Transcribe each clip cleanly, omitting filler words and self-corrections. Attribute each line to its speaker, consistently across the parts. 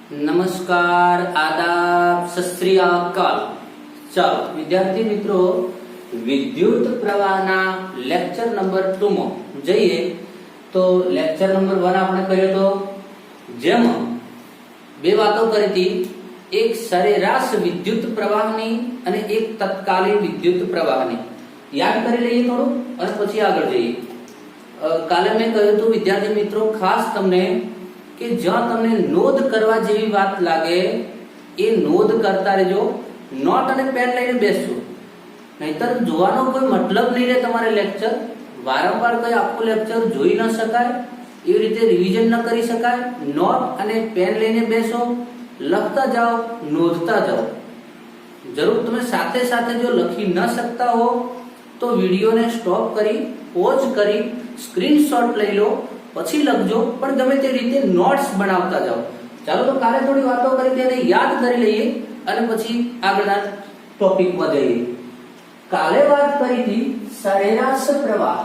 Speaker 1: नमस्कार, आदाब, सत श्री अकाल। चलो विद्यार्थी मित्रों, विद्युत प्रवाहना लेक्चर नंबर 2 में जईए तो लेक्चर नंबर 1 आपणे कर्यो तो जेमां बे वातो करी थी, एक सरेराश विद्युत प्रवाहनी अने एक तत्कालीन विद्युत प्रवाहनी। याद करी लईए थोडुं अने पछी आगळ जईए। काले मैं कह्युं तो विद्यार्थी मित्रों खास तमने कि ज्यां तमने नोंध करवा जेवी बात लागे ए नोंध करता रहेजो, नोट अने पेन लईने बेसજો, नहीतर જોવાનો કોઈ મતલબ નહીં રહે। તમારે લેક્ચર વારંવાર કોઈ આખું લેક્ચર જોઈ ન શકાય, એવી રીતે રિવિઝન ન કરી શકાય। નોટ અને પેન લઈને બેસો, લખતા જાઓ, નોંધતા જાઓ। જરૂર તમે સાથે સાથે જો લખી ન શકતા હો તો વિડિયોને સ્ટોપ કરી, પોઝ કરી, સ્ક્રીનશોટ લઈ લો, પછી લખજો, પણ ગમે તે રીતે નોટ્સ બનાવતા જાઓ। ચાલો તો કાલે થોડી વાતો કરી તેને યાદ કરી લઈએ અને પછી આગળના ટોપિકમાં જઈએ। કાલે વાત કરી હતી સરેરાશ પ્રવાહ।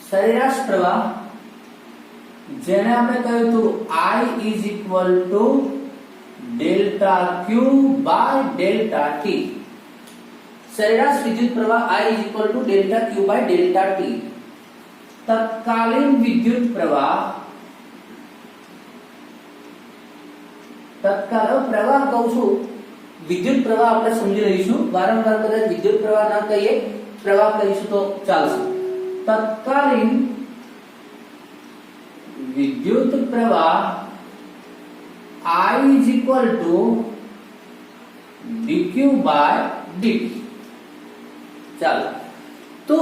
Speaker 1: સરેરાશ પ્રવાહ જેને આપણે કહ્યું હતું I is equal to delta Q by delta T। सरेराश विद्युत प्रवाह I is equal to delta Q by delta T। तत्कालीन विद्युत प्रवाह, तत्काल प्रवाह कहूं छुं, विद्युत प्रवाह આપણે સમજી લઈશું। વારંવાર કદાચ વિદ્યુત પ્રવાહ ના કહીએ, પ્રવાહ કહીશું તો ચાલશે। તત્કાલીન विद्युत प्रवाह I is equal to dq by dt। चलो तो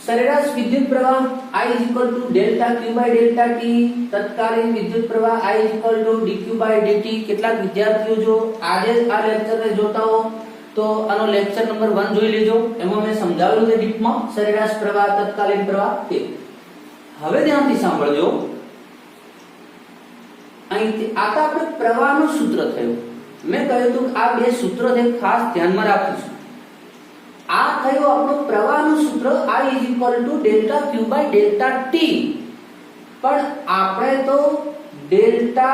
Speaker 1: सरेराश विद्युत प्रवाह I is equal to delta Q by delta T। तत्कालीन विद्युत प्रवाह I is equal to dq by dt। કેટલાક વિદ્યાર્થીઓ જો આજે આ લેક્ચર ને જોતા હો તો આનો લેક્ચર નંબર 1 જોઈ લેજો, એમાં મેં સમજાવેલું છે ડીપમાં સરેરાશ પ્રવાહ, તત્કાલીન પ્રવાહ તે। હવે ધ્યાનથી સાંભળજો। અહીંથી આતા આપણે પ્રવાહનું સૂત્ર થયું। મેં કહ્યું હતું આ બે સૂત્ર છે, ખાસ ધ્યાનમાં રાખીશું। આ થયું આપણું પ્રવાહનું સૂત્ર I is equal to delta Q by delta T। પણ આપણે તો डेल्टा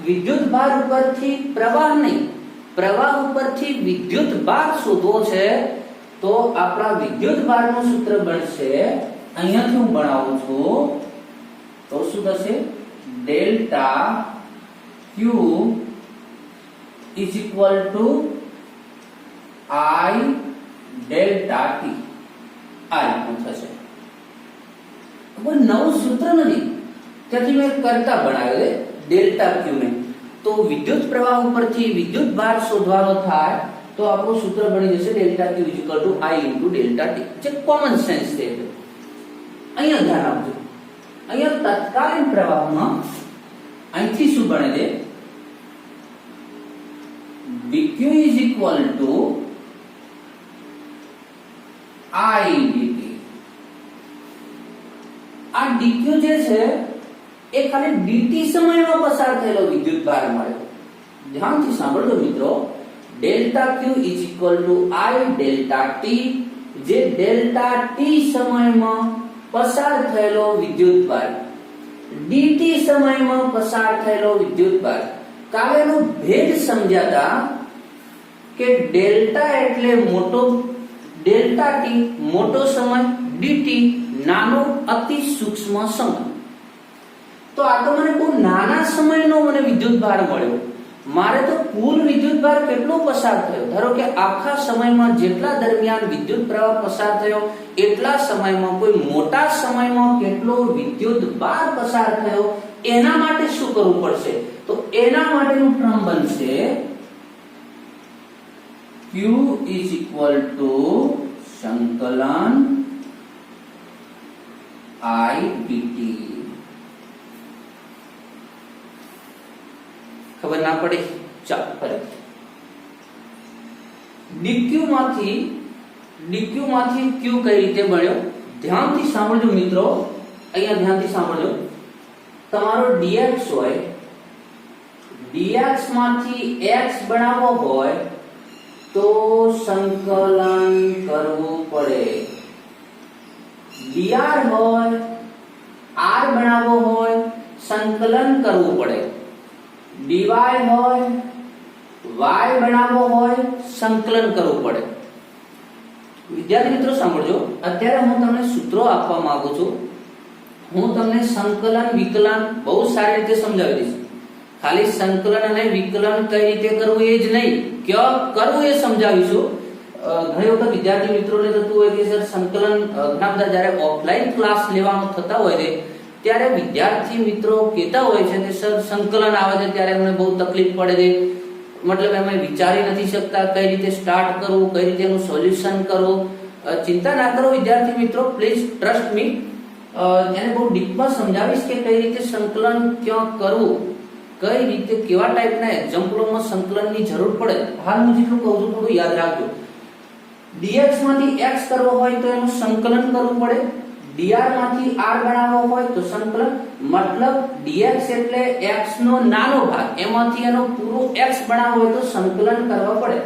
Speaker 1: વિદ્યુત ભાર ઉપરથી પ્રવાહ નહીં, પ્રવાહ ઉપરથી વિદ્યુત ભાર શોધવો છે। તો આપણા વિદ્યુત ભારનું સૂત્ર બનશે, અહીંયાથી હું બનાવું છું તો શું થશે, delta Q is equal to I delta T। આ રીતનું થશે। કોઈ નવું સૂત્ર નથી, તેથી મેં કરતા બનાવ્યો છે डेल्टा Q ને। તો વિદ્યુત પ્રવાહ ઉપરથી વિદ્યુત ભાર શોધવાનો થાય તો આપણું સૂત્ર બની જશે delta Q is equal to I into delta T, જે કોમન સેન્સ છે। અહીંયા ધ્યાન આપજો, અહીંયા તત્કાલીન પ્રવાહમાં અહીંથી શું બને છે, dq is equal to I dt। આ dq જે છે એ ખાલી dt સમયમાં પસાર થયેલો વિદ્યુત ભાર મળે। ધ્યાનથી સાંભળજો મિત્રો, delta Q is equal to I delta T, જે डेल्टा T સમયમાં પસાર થયેલો વિદ્યુત ભાર, dt સમયમાં પસાર થયેલો વિદ્યુત ભાર। કાલેનો ભેદ સમજ્યાતા કે ડેલ્ટા એટલે મોટો, डेल्टा T મોટો સમય, dt નાનો અતિ સૂક્ષ્મ સમય। તો આ તો મને બહુ નાના સમયનો મને વિદ્યુત ભાર મળ્યો, મારે તો કુલ વિદ્યુત ભાર કેટલો પસાર થયો, ધારો કે આખા સમયમાં જેટલા દરમિયાન વિદ્યુત પ્રવાહ પસાર થયો એટલા સમયમાં કોઈ મોટા સમયમાં કેટલો વિદ્યુત ભાર પસાર થયો, એના માટે શું કરવું પડશે, તો એના માટેનું ક્રમ બનશે Q is equal to સંકલન I dt। ખબર ના પડે, ચાલો ફરીથી dq માંથી q કઈ રીતે બન્યો, ધ્યાનથી સાંભળજો મિત્રો। અહીંયા ધ્યાનથી સાંભળજો, તમારો dx હોય, dx માંથી x બનાવવો હોય તો સંકલન કરવું પડે. dr હોય, r બનાવવો હોય, સંકલન કરવું પડે. dy હોય, y બનાવવો હોય, સંકલન કરવું પડે. વિદ્યાર્થી મિત્રો સાંભળજો, અત્યારે હું તમને સૂત્રો આપવા માંગુ છું. હું તમને સંકલન વિકલન બહુ સારી રીતે સમજાવી દઈશ. ખાલી સંકલન અને વિકલન કઈ રીતે કરવું એ જ નહીં, ક્યાં કરવું એ સમજાવીશું. ઘણી વખત વિદ્યાર્થી મિત્રોને થતું હોય કે સર સંકલન ઘણા બધા જ્યારે ઓફલાઈન ક્લાસ લેવાનું થતા હોય છે ત્યારે વિદ્યાર્થી મિત્રો કહેતા હોય છે કે સર સંકલન આવે છે ત્યારે અમને બહુ તકલીફ પડે છે, મતલબ અમે વિચારી નથી શકતા કઈ રીતે સ્ટાર્ટ કરવું, કઈ રીતે એનું સોલ્યુશન કરવું. ચિંતા ના કરો વિદ્યાર્થી મિત્રો, પ્લીઝ ટ્રસ્ટ મી. એને બહુ ડીપમાં સમજાવીશ કે કઈ રીતે સંકલન ક્યાં કરવું, કઈ રીતે કેવા ટાઈપના એક્ઝામ્પલોમાં સંકલનની જરૂર પડે. હાલ હું જેટલું કહું છું થોડું યાદ રાખજો. dx માંથી x કરવો હોય તો એનું સંકલન કરવું પડે. dr માંથી r બનાવવો હોય તો સંકલન, મતલબ dx એટલે x નો નાનો ભાગ, એમાંથી એનો પૂરો x બનાવવો હોય તો સંકલન કરવા પડે.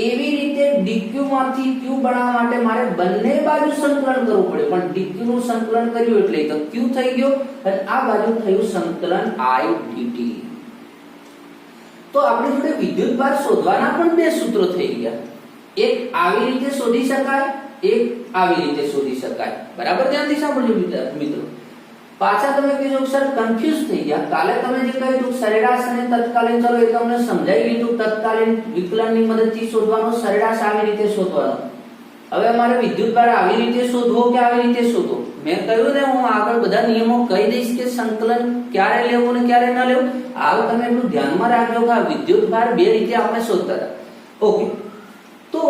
Speaker 1: એવી રીતે dq માંથી q બનાવવા માટે મારે બંને બાજુ સંકલન કરવું પડે, પણ dq નું સંકલન કર્યું એટલે તો q થઈ ગયો અને આ બાજુ થયું સંકલન i dt. તો આપણી જોડે વિદ્યુતભાર શોધવાના પણ બે સૂત્રો થઈ ગયા. એક આવી રીતે શોધી શકાય, એક આવી રીતે શોધી શકાય. બરાબર, ધ્યાનથી સાંભળજો મિત્રો. પાછા તમે કહેજો સર કન્ફ્યુઝ થઈ ગયા, કાલે તમે જે કહ્યું સરેરાશ અને તત્કાલીન, ચલો એ તમને સમજાઈ લીધું. તત્કાલીન વિકલનની મદદથી શોધવાનો, સરેરાશ આવી રીતે શોધવાનો. હવે અમારે વિદ્યુતભાર આવી રીતે શોધવો કે આવી રીતે શોધવો, મેં કહ્યું ને હું આગળ બધા નિયમો કહી દઈશ કે સંકલન ક્યારે લેવું ને ક્યારે ન લેવું. હાલ તમે એટલું ધ્યાનમાં રાખજો કે આ વિદ્યુતભાર બે રીતે આપણે શોધતા હતા. ઓકે, તો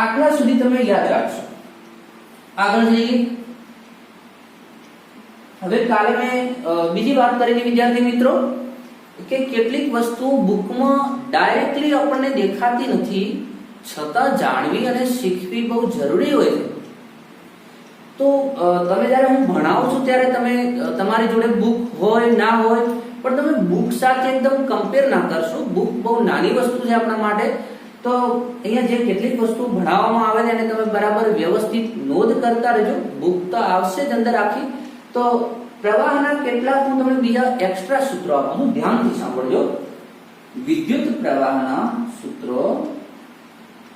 Speaker 1: આટલા સુધી તમે યાદ રાખશો. આગળ જઈએ. હવે કાલે મેં બીજી વાત કરી હતી વિદ્યાર્થી મિત્રો કે કેટલીક વસ્તુ બુકમાં ડાયરેક્ટલી આપણને દેખાતી નથી, છતાં જાણવી અને શીખવી બહુ જરૂરી હોય છે. તો તમે જ્યારે હું ભણાવું છું ત્યારે તમે તમારી જોડે બુક હોય ના હોય, પણ તમે બુક સાથે એકદમ કમ્પેર ના કરશો. બુક બહુ નાની વસ્તુ છે આપણા માટે. તો અહીંયા જે કેટલીક વસ્તુ ભણાવવામાં આવે છે એને તમે બરાબર વ્યવસ્થિત નોંધ કરતા રહેજો. બુક તો આવશે જ અંદર આખી. તો પ્રવાહના કેટલાક હું તમને બીજા એક્સ્ટ્રા સૂત્રો આપું છું, ધ્યાનથી સાંભળજો. વિદ્યુત પ્રવાહના સૂત્રો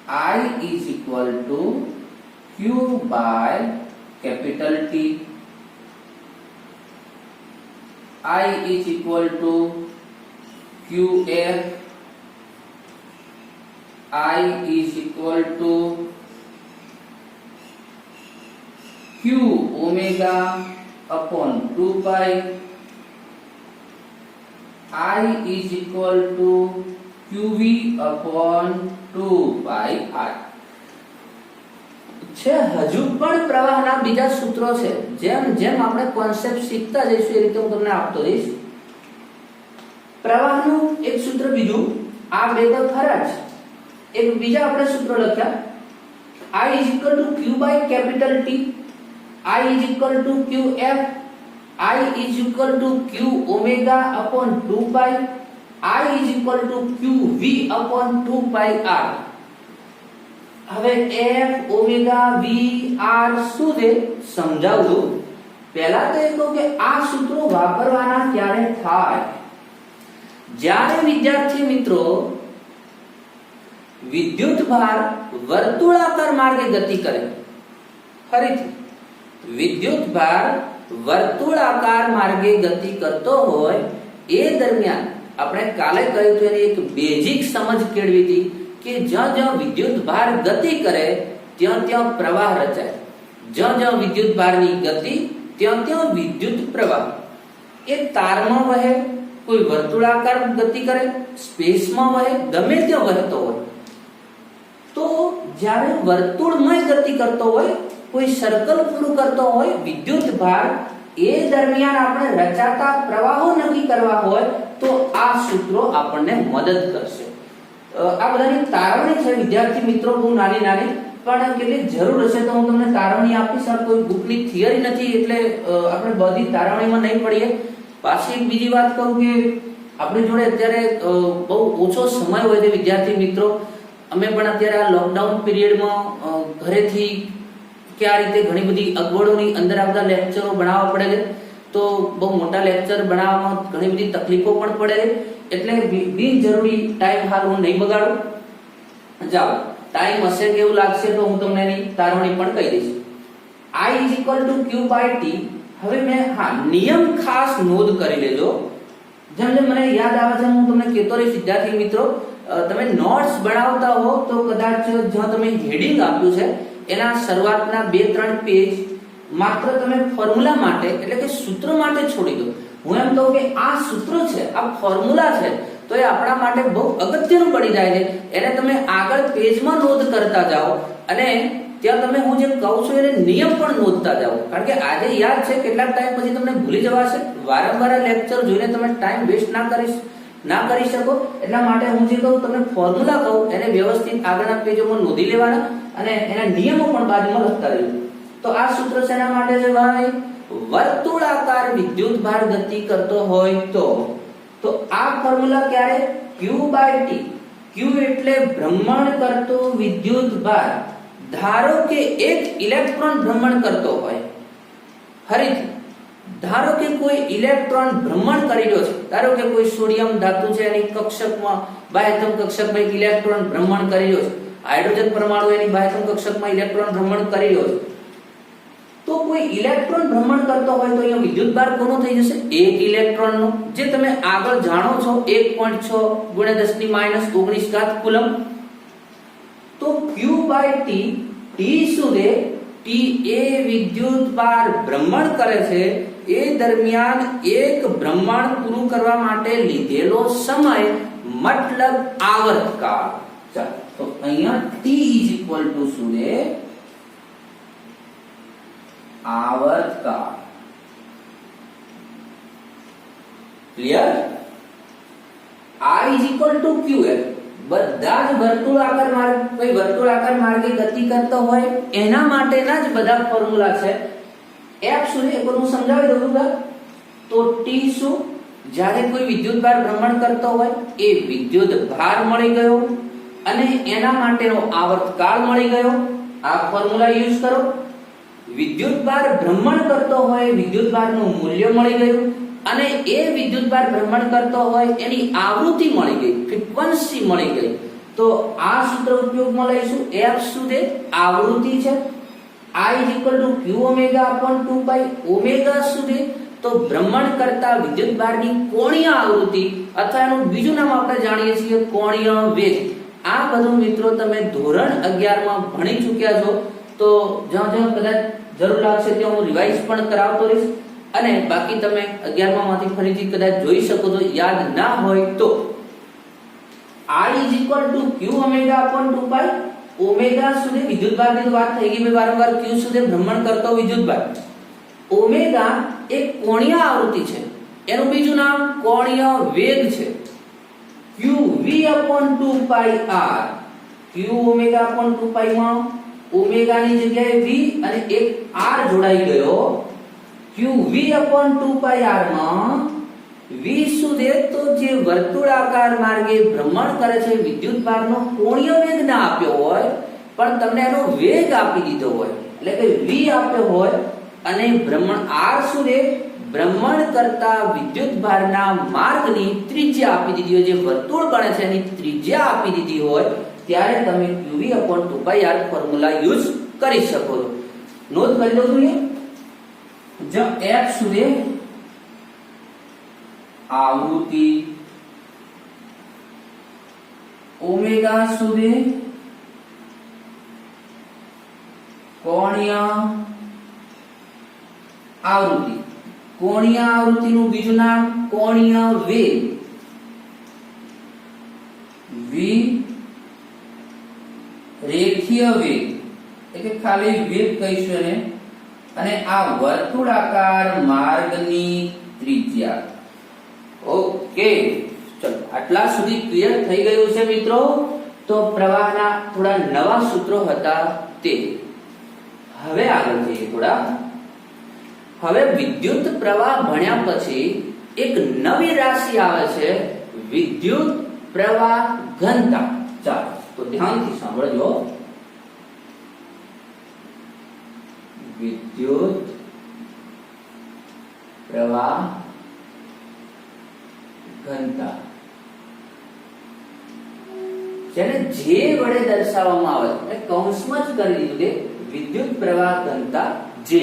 Speaker 1: I is equal to Q by capital T. I is equal to QF. I is equal to Q omega upon 2 pi. I is equal to QV upon 2 pi R. છે હજુ પણ પ્રવાહના બીજા સૂત્રો છે. જેમ જેમ આપણે કોન્સેપ્ટ શીખતા જઈશું એ રીતે હું તમને આપતો જઈશ. પ્રવાહનું એક સૂત્ર બીજું, આ બે તો ખરા જ. એક બીજા આપણે સૂત્ર લખ્યા, I is equal to Q by capital T, I is equal to QF, I is equal to Q omega upon 2 pi, I is equal to QV upon 2 pi R. હવે F, ઓમેગા, V, R શું છે સમજાવું. પહેલા તો એ કહું કે આ સૂત્રો વાપરવાના ક્યારે થાય? જ્યારે વિદ્યાર્થી મિત્રો વિદ્યુતભાર વર્તુળાકાર માર્ગે ગતિ કરે. ફરીથી, વિદ્યુતભાર વર્તુળાકાર માર્ગે ગતિ કરતો હોય એ દરમિયાન આપણે કાલે કહ્યું હતું એની એક બેઝિક સમજ કેળવી હતી કે જ્યાં જ્યાં વિદ્યુતભાર ગતિ કરે ત્યાં ત્યાં પ્રવાહ રચાય. જ્યાં જ્યાં વિદ્યુતભારની ગતિ ત્યાં ત્યાં વિદ્યુત પ્રવાહ. એ તારમાં વહે, કોઈ વર્તુળાકાર ગતિ કરે, સ્પેસમાં વહે, ગમે ત્યાં વહેતો હોય. તો જ્યારે વર્તુળમય ગતિ કરતો હોય, કોઈ સર્કલ પૂરું કરતો હોય વિદ્યુતભાર, એ દરમિયાન આપણે રચાતા પ્રવાહો નક્કી કરવા હોય તો આ સૂત્રો આપણને મદદ કરશે. આ બધાની તારવણી છે વિદ્યાર્થી મિત્રો, બહુ નાની નાની, પણ કેટલી જરૂર હશે તો હું તમને તારવણી આપીશ. આ કોઈ બુકની થિયરી નથી એટલે આપણે બધી તારવણીમાં નહીં પડીએ. પાછી એક બીજી વાત કહું કે આપણી જોડે અત્યારે બહુ ઓછો સમય હોય છે વિદ્યાર્થી મિત્રો, અમે પણ અત્યારે આ લોકડાઉન પીરિયડમાં ઘરેથી કે આ રીતે ઘણી બધી અગવડોની અંદર આવતા લેક્ચરો બનાવવા પડે છે, તો બહુ મોટા લેક્ચર બનાવવામાં ઘણી બધી તકલીફો પણ પડે છે, એટલે બિનજરૂરી ટાઈમ હાલ હું નહીં બગાડું. જાઓ, ટાઈમ હશે કે એવું લાગશે તો હું તમને એની તારવણી પણ કહી દઈશ. I = Q/T. હવે મેં નિયમ ખાસ નોંધ કરી લેજો. જેમ જેમ મને યાદ આવે છે હું તમને કહેતો રહીશ. વિદ્યાર્થી મિત્રો, તમે નોટ્સ બનાવતા હો તો કદાચ જ્યાં તમે હેડિંગ આપ્યું છે એના શરૂઆતના 2-3 પેજ માત્ર તમે ફોર્મ્યુલા માટે એટલે કે સૂત્ર માટે છોડી દો. હું એમ કહું કે આ સૂત્ર છે, આ ફોર્મ્યુલા છે, તો એ આપણા માટે બહુ અગત્યનું બની જાય છે. એને તમે આગળ પેજમાં નોંધ કરતા જાઓ અને ત્યાં તમે હું જે કહું છું એને નિયમ પણ નોંધતા જાઓ. કારણ કે આજે યાદ છે, કેટલાક ટાઈમ પછી તમને ભૂલી જવાશે. વારંવાર લેક્ચર જોઈને તમે ટાઈમ વેસ્ટ ના કરી શકો. એટલા માટે હું જે કહું તમને ફોર્મ્યુલા કહું એને વ્યવસ્થિત આગળના પેજોમાં નોંધી લેવાના અને એના નિયમો પણ બાજુમાં લખતા રહેજો. તો આ સૂત્ર શેના માટે છે ભાઈ? વર્તુળાકાર વિદ્યુતભાર ગતિ કરતો હોય તો આ ફોર્મ્યુલા ક્યારે? Q/T. Q એટલે ભ્રમણ કરતો વિદ્યુતભાર. ધારો કે એક ઇલેક્ટ્રોન ભ્રમણ કરતો હોય, ફરીથી ધારો કે કોઈ ઇલેક્ટ્રોન ભ્રમણ કરી રહ્યો છે. ધારો કે કોઈ સોડિયમ ધાતુ છે, એની કક્ષકમાં બાહ્યતમ કક્ષકમાં એક ઇલેક્ટ્રોન ભ્રમણ કરી રહ્યો છે. હાઇડ્રોજન પરમાણુ એની બાહ્યતમ કક્ષકમાં ઇલેક્ટ્રોન ભ્રમણ કરી રહ્યો છે. તો કોઈ ઇલેક્ટ્રોન ભ્રમણ કરતો હોય તો અહીંયા વિદ્યુતભાર કોનો થઈ જશે? એક ઇલેક્ટ્રોનનો, જે તમે આગળ જાણો છો 1.6 × 10⁻19 કુલમ. તો Q/T, T શું છે? T એ વિદ્યુતભાર ભ્રમણ કરે છે એ દરમિયાન એક ભ્રમણ પૂરું કરવા માટે લીધેલો સમય, મતલબ આવર્તકાળ. ચાલો, તો અહીંયા T = શું છે? આવર્તકાળ. ક્લિયર? I = Qf. બધા જ વર્તુળાકાર માર્ગે ગતિ કરતો હોય એના માટેના જ બધા ફોર્મ્યુલા છે. F શું છે એ હું સમજાવી દઉં છું. તો T શું? જ્યારે કોઈ વિદ્યુતભાર ભ્રમણ કરતો હોય એ વિદ્યુતભાર મળી ગયો અને એના માટેનો આવર્તકાળ મળી ગયો. આ ફોર્મ્યુલા યુઝ કરો. વિદ્યુતભાર ભ્રમણ કરતો હોય, વિદ્યુતભારનું મૂલ્ય મળી ગયું અને એ વિદ્યુતભાર ભ્રમણ કરતો હોય એની આવૃત્તિ મળી ગઈ, ફ્રીક્વન્સી મળી ગઈ. તો આ સૂત્ર ઉપયોગમાં લઈશું. F શું છે? આવૃત્તિ છે. I = Qω/2π. ઓમેગા શું છે? તો ભ્રમણ કરતા વિદ્યુતભારની કોણીય આવૃત્તિ, અથવા એનું બીજું નામ આપણે જાણીએ છીએ કોણીય વેગ. આ બધું મિત્રો તમે ધોરણ 11 માં ભણી ચૂક્યા છો. તો જ્યાં કદાચ જરૂર લાગશે ત્યાં હું રિવાઇઝ પણ કરાવતો રહીશ. અને બાકી તમે 11મા માંથી ફરીથી કદાચ જોઈ શકો તો યાદ ના હોય તો I = Qω/2π. ઓમેગા સુધી વિદ્યુતભારની વાત થઈ ગઈ. વારંવાર Q સુધી ભ્રમણ કરતો વિદ્યુતભાર. ઓમેગા એક કોણીય આવૃત્તિ છે, એનું બીજું નામ કોણીય વેગ છે. Qv/2πr. Qω/2π માં ઓમેગાની જગ્યાએ v અને એક r જોડાઈ ગયો. Qv/2πr માં v શું છે? તો જે વર્તુળાકાર માર્ગે ભ્રમણ કરે છે વિદ્યુતભારનો કોણીય વેગ ના આપ્યો હોય પણ તમને એનો વેગ આપી દીધો હોય, એટલે કે v આપ્યો હોય અને ભ્રમણ r શું છે? ભ્રમણ કરતા વિદ્યુતભારના માર્ગની ત્રિજ્યા આપી દીધી હોય, જે વર્તુળ બને છે એની ત્રિજ્યા આપી દીધી હોય, ત્યારે તમે Qv/2πr ફોર્મ્યુલા યુઝ કરી શકો છો. નોંધ કરી દો જોઈએ. જો F શું છે? આવૃત્તિ. ઓમેગા શું છે? કોણીય આવૃત્તિ. કોણીય આવૃત્તિનું બીજું નામ કોણીય વેગ. v રેખીય વેગ એટલે ખાલી વેગ કહીશું ને, અને આ વર્તુળાકાર માર્ગની ત્રિજ્યા. ઓકે, ચલો આટલા સુધી ક્લિયર થઈ ગયું છે મિત્રો. તો પ્રવાહના થોડા નવા સૂત્રો હતા તે. હવે આગળ જઈએ થોડા. હવે વિદ્યુત પ્રવાહ ભણ્યા પછી એક નવી રાશિ આવે છે, વિદ્યુત પ્રવાહ ઘનતા. ચાલો, તો ધ્યાનથી સાંભળજો. વિદ્યુત પ્રવાહ ઘનતા જેને જે વડે દર્શાવવામાં આવે એટલે કૌંસમાં જ કરી દીધું કે વિદ્યુત પ્રવાહ ઘનતા જે.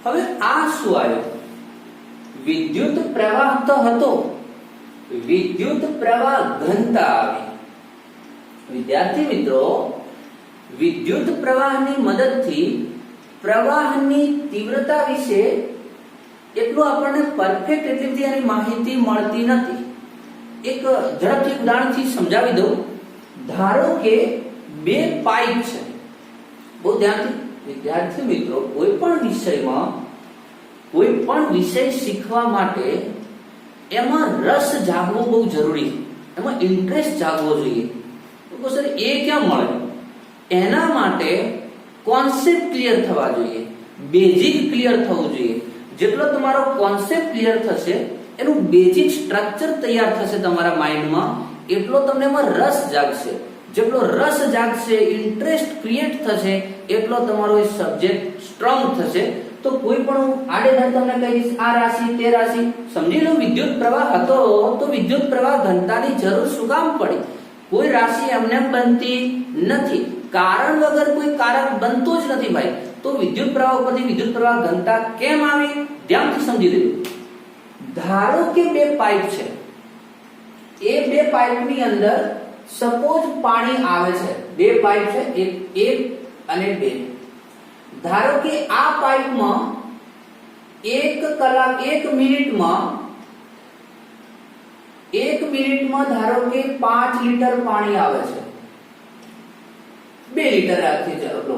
Speaker 1: હવે આ શું આવ્યું? વિદ્યુત પ્રવાહ તો હતો, વિદ્યુત પ્રવાહ ઘનતા આવી. વિદ્યાર્થી મિત્રો, વિદ્યુત પ્રવાહની મદદથી પ્રવાહની તીવ્રતા વિશે એટલું આપણને પરફેક્ટ એટલી બધી એની માહિતી મળતી નથી. એક ઝડપથી ઉદાહરણથી સમજાવી દઉં. ધારો કે બે પાઇપ છે. બહુ ધ્યાનથી વિદ્યાર્થી મિત્રો, કોઈ પણ વિષયમાં કોઈ પણ વિષય શીખવા માટે એમાં રસ જાગવો બહુ જરૂરી છે, એમાં ઇન્ટરેસ્ટ જાગવો જોઈએ. તો સર એ ક્યાં મળે? એના માટે કોન્સેપ્ટ ક્લિયર થવા જોઈએ, બેઝિક ક્લિયર થવું જોઈએ. જેટલો તમારો કોન્સેપ્ટ ક્લિયર થશે, એનું બેઝિક સ્ટ્રક્ચર તૈયાર થશે તમારા માઇન્ડમાં, એટલો તમને એમાં રસ જાગશે. જેટલો રસ જાગશે, ઇન્ટરેસ્ટ ક્રિએટ થશે, એટલો તમારો એ સબ્જેક્ટ સ્ટ્રોંગ થશે. તો કોઈ પણ આડેધડ તમને કહી દઈશ આ રાશિ તે રાશિ, સમજી લો વિદ્યુત પ્રવાહ હતો તો વિદ્યુત પ્રવાહ ઘનતાની જરૂર શું કામ પડી? કોઈ રાશિ એમને બનતી નથી, કારણ વગર કોઈ કારક બનતો જ નથી ભાઈ. તો વિદ્યુત પ્રવાહ ઉપરથી વિદ્યુત પ્રવાહ ઘનતા કેમ આવી? ધ્યાનથી સમજી લેજો. ધારો કે બે પાઇપ છે, એ બે પાઇપની અંદર સપોઝ પાણી આવે છે. બે પાઇપ છે, એક અને બે. ધારો કે આ પાઇપમાં 1 કલાક 1 મિનિટમાં ધારો કે 5 લીટર પાણી આવે છે. 2 લીટર રાખીએ ચાલો.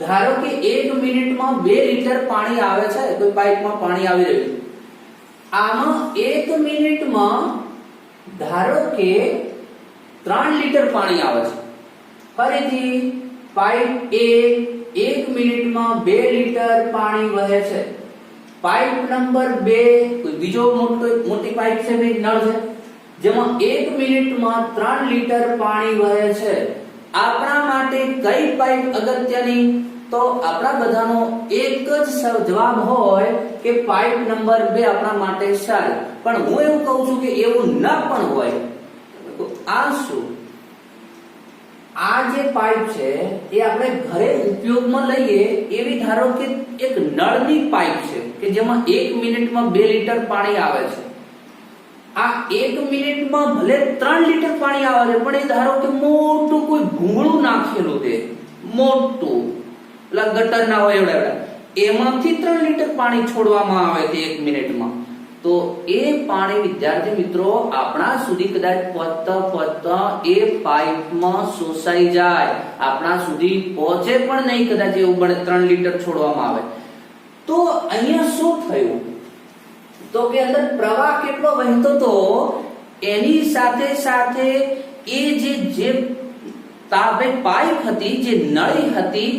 Speaker 1: ધારો કે 1 મિનિટમાં 2 લીટર પાણી આવે છે, કોઈ પાઇપમાં પાણી આવી રહ્યું છે. આમાં 1 મિનિટમાં ધારો કે 3 લીટર પાણી આવે છે. ફરીથી પાઇપ 1 મિનિટમાં 2 લીટર પાણી વહે છે. પાઇપ નંબર 2 કોઈ બીજો મોટી પાઇપ છે, ભાઈ નળ છે, જેમાં 1 મિનિટમાં 3 લીટર પાણી વહે છે. આપણા માટે કઈ પાઇપ અગત્યની? તો આપણા બધાનો એક જ જવાબ હોય કે પાઇપ નંબર 2 આપણા માટે સારી. પણ હું એવું કહું છું કે એવું ન પણ હોય. તો આ શું? આ જે પાઇપ છે એ આપણે ઘરે ઉપયોગમાં લઈએ એવી ધારો કે એક નળની પાઇપ છે કે જેમાં 1 મિનિટમાં 2 લીટર પાણી આવે છે. આ 1 મિનિટમાં ભલે 3 લીટર પાણી આવે છે, પણ એ ધારો કે મોટું કોઈ ભૂંગળું નાખેલું છે, મોટું પેલા ગટર ના હોય એવડા, એમાંથી 3 લીટર પાણી છોડવામાં આવે છે 1 મિનિટમાં. તો એ પાણી વિદ્યાર્થી મિત્રો આપણા સુધી કદાચ પહોંચતા એ પાઇપમાં શોષાઈ જાય, આપણા સુધી પહોંચે પણ નહીં કદાચ એવું બને 3 લીટર છોડવામાં આવે. તો અહીંયા શું થયું? તો કે અંદર પ્રવાહ કેટલો વહેતો તો એની સાથે સાથે એ જે પાઇપ હતી, જે નળી હતી,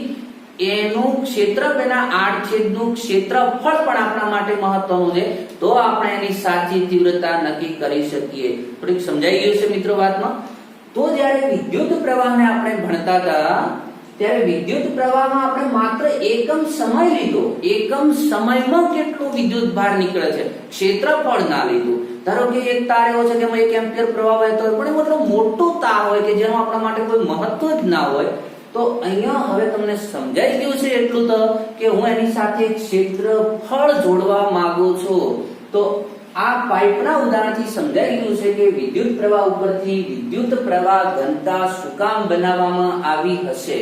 Speaker 1: એનું ક્ષેત્રફળના આડછેદનું ક્ષેત્રફળ પણ આપણા માટે મહત્વનું છે. તો આપણે એની સાચી તીવ્રતા નક્કી કરી શકીએ. થોડીક સમજાઈ ગયું છે મિત્રો વાતમાં? તો જ્યારે વિદ્યુત પ્રવાહને આપણે ભણતા હતા ત્યારે વિદ્યુત પ્રવાહમાં આપણે માત્ર એકમ સમય લીધો, એકમ સમયમાં કેટલો વિદ્યુત ભાર નીકળે છે, ક્ષેત્રફળ ના લીધું. ધારો કે એક તાર એવો છે કે 1 એમ્પિયર પ્રવાહ વહેતો હોય, પણ એટલો મોટો તાર હોય કે જેનું આપણા માટે કોઈ મહત્વ જ ના હોય. તો અહીંયા હવે તમને સમજાઈ ગયું છે એટલું તો કે હું એની સાથે ક્ષેત્રફળ જોડવા માંગુ છું. તો આ પાઇપના ઉદાહરણથી સમજાઈ ગયું છે કે વિદ્યુત પ્રવાહ ઉપરથી વિદ્યુત પ્રવાહ ઘનતા શું કામ બનાવવામાં આવી હશે.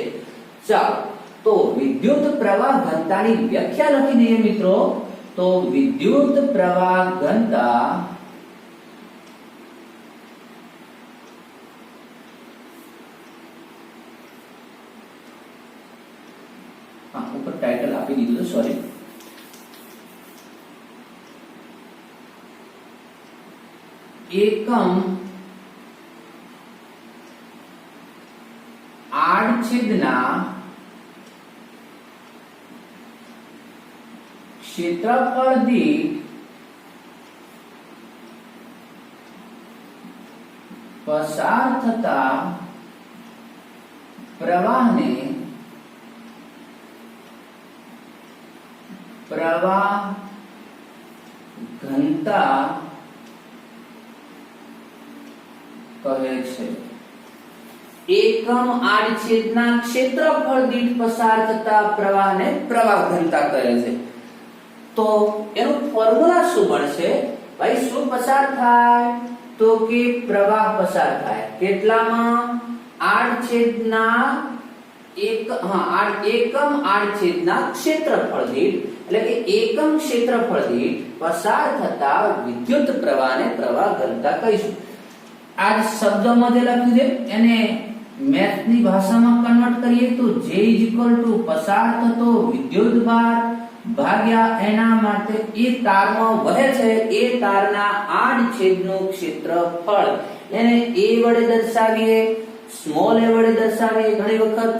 Speaker 1: ચાલો, તો વિદ્યુત પ્રવાહ ઘનતાની વ્યાખ્યા લખી દઈએ મિત્રો. તો વિદ્યુત પ્રવાહ ઘનતા ઉપર ટાઇટલ આપી દીધું છે, સોરી. એકમ આડછેદના ક્ષેત્રફળ દીઠ પસાર થતા પ્રવાહને પ્રવાહ ઘનતા કહે છે। એકમ આડછેદના ક્ષેત્રફળ દીઠ પસાર થતા પ્રવાહને પ્રવાહ ઘનતા કહે છે। તો એનું ફોર્મ્યુલા શું બનશે ભાઈ? શું પસાર થાય? તો કે પ્રવાહ પસાર થાય કેટલામાં? આડછેદના એકમ આડછેદના ક્ષેત્રફળ દીઠ, એટલે કે એકમ ક્ષેત્રફળ દીઠ પસાર થતા વિદ્યુત પ્રવાહને પ્રવાહ ઘનતા કહીશું। આ શબ્દમાં જે લખ્યું છે એને મેથની ભાષામાં કન્વર્ટ કરીએ તો J પસાર થતો વિદ્યુતભાર ભાગ્યા એના માટે એ તારમાં વહે છે એ તારના આડછેદનું ક્ષેત્રફળ, એને a વડે દર્શાવીએ, સ્મોલ a વડે દર્શાવીએ, ઘણી વખત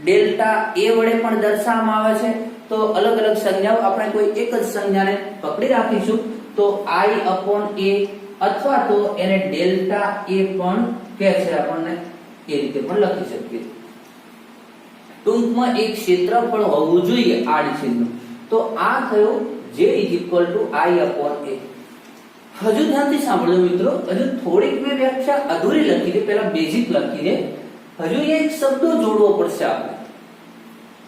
Speaker 1: ડેલ્ટા a વડે પણ દર્શાવવામાં આવે છે। તો અલગ અલગ સંજ્ઞાઓ આપણે કોઈ એક જ સંજ્ઞાને પકડી રાખીશું તો I/a અથવા તો એને ડેલ્ટા a પણ કહે છે, આપણને એ રીતે પણ લખી શકીએ। ટૂંકમાં એક ક્ષેત્રફળ હોવું જોઈએ આડછેદનું। તો આ થયો J I/a। હજુ ધ્યાનથી સાંભળજો મિત્રો, હજુ થોડીક મેં વ્યાખ્યા અધૂરી લખી છે, પહેલા બેઝિક લખી છે, હજુ એક શબ્દો જોડવો પડશે આપણે।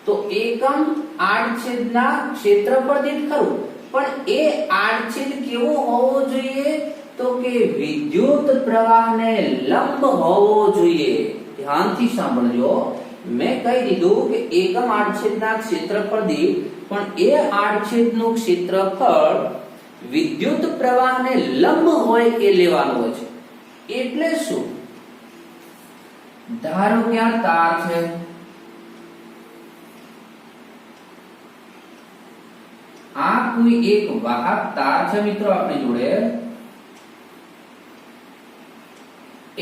Speaker 1: તો એકમ આડછેદના ક્ષેત્રફળ દીઠ ખરું, પણ એ આડછેદ કેવો હોવો જોઈએ? તો કે વિદ્યુત પ્રવાહને લંબ હોવો જોઈએ। ધ્યાનથી સાંભળજો, મેં કહી દીધું કે એકમ આડછેદના ક્ષેત્રફળ દીઠ, પણ એ આડછેદનું ક્ષેત્રફળ વિદ્યુત પ્રવાહને લંબ હોય એ લેવાનું હોય છે। એટલે શું? ધારો કે આ તાર છે, આ કોઈ એક વાહક તાર છે મિત્રો આપણી જોડે,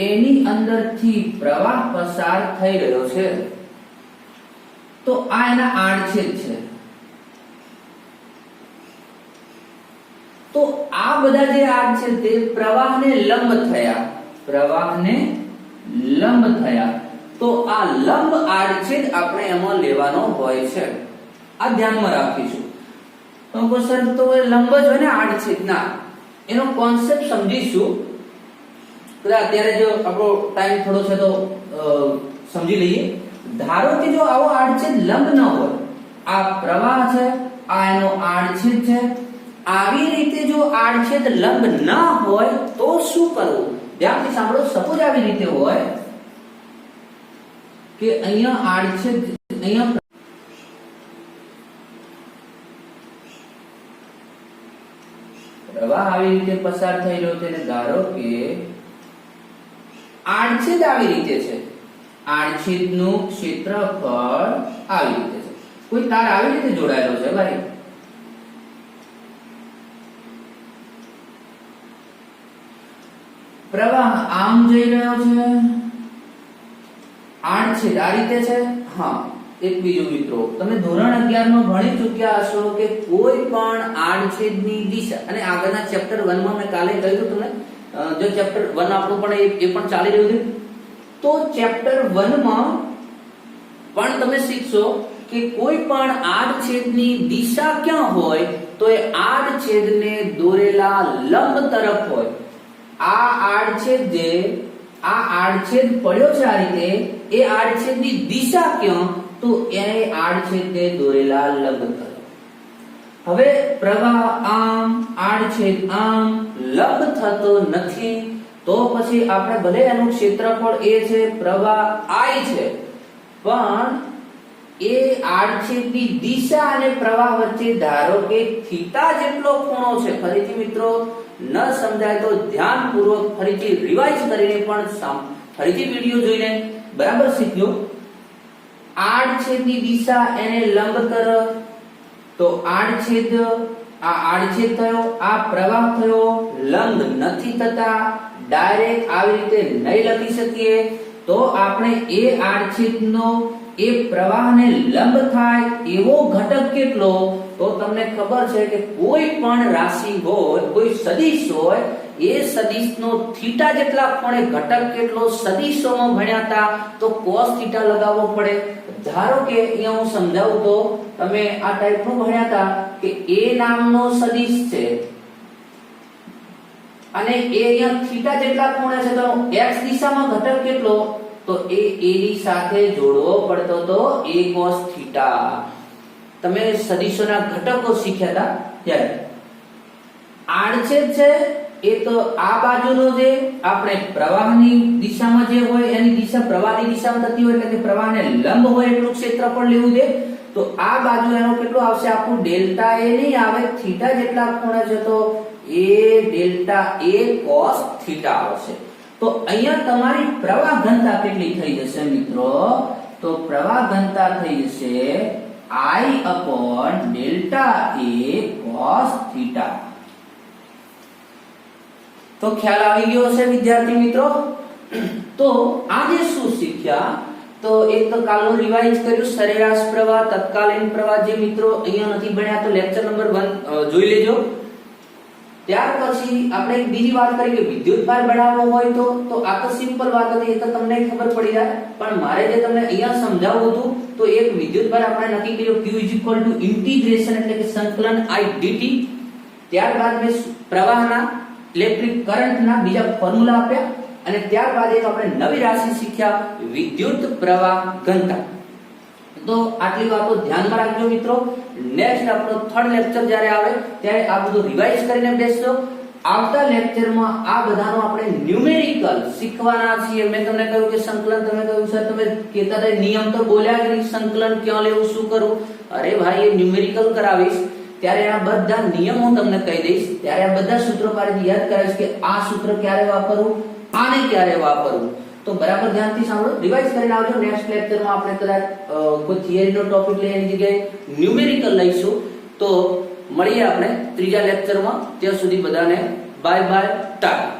Speaker 1: એની અંદરથી પ્રવાહ પસાર થઈ રહ્યો છે, તો આ એના આડછેદ છે। તો આ બધા જે આડછેદ તે પ્રવાહને લંબ થયા, પ્રવાહને લંબ થયા, તો આ લંબ આડછેદ આપણે એમાં લેવાનો હોય છે। આ ધ્યાનમાં રાખીશું। તો સર તો લંબ જ હોય ને આડછેદ ના, એનો કોન્સેપ્ટ સમજીશું। અત્યારે જો આપણો ટાઈમ થોડો છે તો સમજી લઈએ। ધારો કે જો આવો આડછેદ લંબ ન હોય, આ પ્રવાહ છે, આ એનો આડછેદ છે, આવી રીતે જો આડછેદ લંબ ન હોય તો શું કરવું? ધ્યાનથી સાંભળો। સપોઝ આવી રીતે હોય કે અહીંયા આડછેદ, અહીંયા પ્રવાહ આવી રીતે પસાર થઈ રહ્યો છે, ધારો કે આડછેદ આવી રીતે છે, આડછેદનું ક્ષેત્રફળ આવી રીતે છે, કોઈ તાર આવી રીતે જોડાયેલો છે ભાઈ, પ્રવાહ આમ જઈ રહ્યો છે, આડછેદ આ રીતે છે। હા, એક બીજું મિત્રો, તમે ધોરણ 11 માં ભણી ચૂક્યા હશો કે કોઈ પણ આડછેદની દિશા, અને આગળના ચેપ્ટર 1 માં મેં કાલે કહ્યું તમને, જો ચેપ્ટર 1 આપણું પણ એ પણ ચાલી રહ્યું છે, તો ચેપ્ટર 1 માં પણ તમે શીખશો કે કોઈ પણ આડછેદની દિશા ક્યાં હોય તો એ આડછેદને દોરેલા લંબ તરફ હોય। આ આડછેદ જે આ આડછેદ પડ્યો છે આ રીતે, એ આડછેદની દિશા ક્યાં? તો એ આડછેદને દોરેલા લંબ તરફ। હવે પ્રવાહ આમ, આડછેદ આમ, લંબ થતો નથી, તો પછી આપણે ભલે એનું ક્ષેત્રફળ a છે, પ્રવાહ I છે, પણ એ આડછેદની દિશા અને પ્રવાહ વચ્ચે ધારો કે થીટા જેટલો ખૂણો છે। ફરીથી મિત્રો ન સમજાય તો ધ્યાનપૂર્વક ફરીથી રિવાઇઝ કરીને પણ ફરીથી વિડિયો જોઈને બરાબર શીખજો। આડછેદની દિશા એને લંબ તરફ, તો આડછેદ, આ આડછેદ થયો, આ પ્રવાહ થયો, લંબ નથી થતા, ડાયરેક્ટ આવી રીતે નહીં લખી શકીએ, તો આપણે એ આડછેદનો એ પ્રવાહને લંબ થાય એવો ઘટક કેટલો? તો તમને ખબર છે કે કોઈ પણ રાશિ હોય, કોઈ સદિશ હોય, એ સદિશનો થીટા જેટલા ખૂણે ઘટક કેટલો સદિશોમાં ભણ્યા હતા તો cos થીટા લગાવવો પડે. ધારો કે અહીંયા હું સમજાવું તો તમે આ ટાઈપનું ભણ્યા હતા કે a નામનો સદિશ છે અને એ અહીંયા થીટા જેટલા ખૂણે છે તો x દિશામાં ઘટક કેટલો તો એ a ની સાથે જોડવો પડતો તો a cos થીટા. તમે સદિશોના ઘટકો શીખ્યા હતા ત્યારે. આડછેદ છે એ તો આ બાજુનો જે આપણે પ્રવાહની દિશામાં જે હોય એની દિશા પ્રવાહની દિશામાં થતી હોય એટલે કે પ્રવાહને લંબ હોય એટલું ક્ષેત્રફળ લેવું છે. તો આ બાજુ એનો કેટલો આવશે આખું ડેલ્ટા a નહીં આવે થીટા જેટલા ખૂણે છે તો a delta a cos theta આવશે. તો અહીંયા તમારી પ્રવાહ ઘનતા કેટલી થઈ જશે મિત્રો તો પ્રવાહ ઘનતા થઈ જશે I upon delta a cos theta. તો ખ્યાલ આવી ગયો હશે વિદ્યાર્થી મિત્રો. તો આજે શું શીખ્યા તો એક તો કાલનું રિવાઇઝ કર્યું સરેરાશ પ્રવાહ તત્કાલીન પ્રવાહ જે મિત્રો અહીંયા નથી ભણ્યા તો લેક્ચર નંબર 1 જોઈ લેજો. ત્યાર પછી આપણે એક બીજી વાત કરી કે વિદ્યુતભાર બનાવવો હોય તો આ તો સિમ્પલ વાત હતી, એ તો તમને ખબર પડી જાય. પણ મારે જે તમને અહીંયા સમજાવવું હતું તો એક વિદ્યુતભાર આપણે નક્કી કર્યો Q ઇન્ટિગ્રેશન એટલે કે સંકલન I dt. ત્યારબાદ મેં પ્રવાહના ઇલેક્ટ્રિક કરંટના બીજા ફોર્મ્યુલા આપ્યા અને ત્યારબાદ એક આપણે નવી રાશિ શીખ્યા વિદ્યુત પ્રવાહ ઘનતા. તો આટલી વાતો ધ્યાનમાં રાખજો મિત્રો. નેક્સ્ટ આપણો થર્ડ લેક્ચર જ્યારે આવે ત્યારે આ બધું રિવાઇઝ કરીને બેસજો. આવતા લેક્ચરમાં આ બધાનો આપણે ન્યુમેરિકલ શીખવાના છીએ. મેં તમને કહ્યું કે સંકલન તમે કહ્યું સર તમે કહેતા હતા નિયમ તો બોલ્યા કે સંકલન ક્યાં લેવું શું કરવું. અરે ભાઈ એ ન્યુમેરિકલ કરાવીશ ત્યારે આ બધા નિયમો તમને કહી દઈશ. ત્યારે આ બધા સૂત્રો પાડી યાદ કરાવીશ કે આ સૂત્ર ક્યારે વાપરવું આને ક્યારે વાપરવું. તો બરાબર ધ્યાનથી સાંભળો, રિવાઇઝ કરીને આવજો. નેક્સ્ટ લેક્ચરમાં આપણે કદાચ કોઈ થિયરીનો ટોપિક લઈ એની જગ્યાએ ન્યુમેરિકલ લઈશું. તો મળીએ આપણે ત્રીજા લેક્ચરમાં. ત્યાં સુધી બધાને બાય બાય ટાટા.